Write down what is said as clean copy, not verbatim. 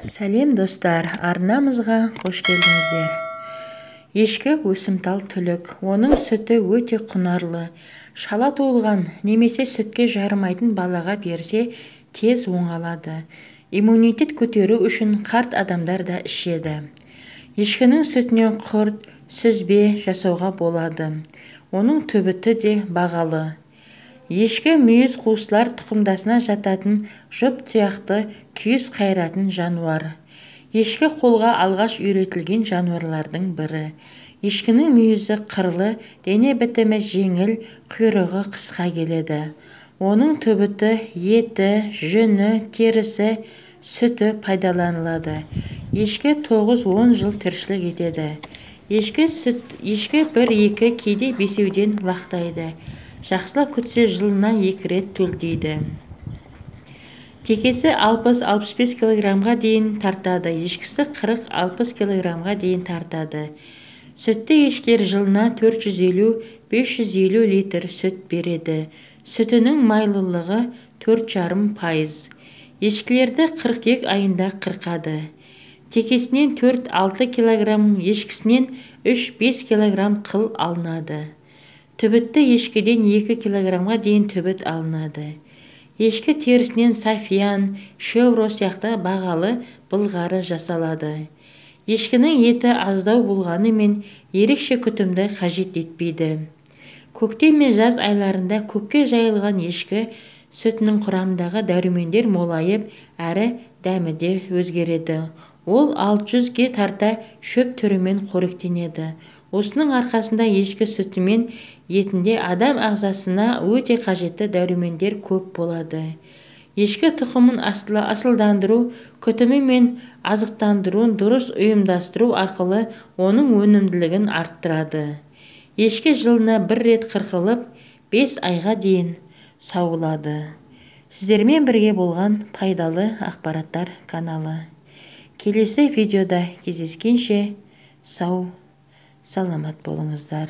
Сәлем достар, арнамызға қош келдіңіздер. Ешкі өсімтал түлік, оның сүті өте құнарлы. Шала туылған немесе сүтке жарымайтын балаға берсе тез оңалады. Иммунитет көтеру үшін қарт адамдар да ішеді. Ешкінің сүтінен құрт, сүзбе жасауға болады. Оның түбіті де бағалы. Ешкі мүйіз қуыстылар тұқымдасына жататын жұп тұяқты күйіс қайратын жануар. Ешкі қолға алғаш үйретілген жануарлардың бірі. Ешкінің мүйізі қырлы, дене бітімі жеңіл, құйрығы қысқа келеді. Оның түбіті, еті, жүні, терісі, сүті пайдаланылады. Ешкі 9-10 жыл тіршілік етеді. Ешкі 1-2, кейде 5-ден лақтайды. Жақсылап күтсе жылына 2 рет төлдейді. Текесі 60-65 килограммға дейін тартады. Ешкісі 40-60 килограммға дейін тартады. Сүтті ешкілер жылына 450-550 литр сүт береді. Сүтінің майлылығы 4,5%. Ешкілерді 42 айында қырқады. Текесінен 4-6 килограмм, ешкісінен 3-5 килограмм қыл алынады. Түбітті ешкіден 2 килограммға дейін түбіт алынады. Ешкі терісінен сафиян, шевро сияқты бағалы былғары жасалады. Ешкінің еті аздау болғанымен ерекше күтімді қажет етпейді. Көктем мен жаз айларында көкке жайылған ешкі сүтінің құрамындағы дәрумендер молайып, әрі дәмі де өзгереді. Ол 600-ге тарта шөп түрімен қоректенеді. Осының арқасында ешкі сүті мен етінде адам ағзасына өте қажетті дәрумендер көп болады. Ешкі тұқымын асылдандыру, күтімі мен азықтандыруын дұрыс ұйымдастыру арқылы оның өнімділігін арттырады. Ешкі жылына 1 рет қырқылып, 5 айға дейін сауылады. Сіздермен бірге болған пайдалы ақпараттар каналы. Келесі видеода кездескенше сау, саламат болыңыздар.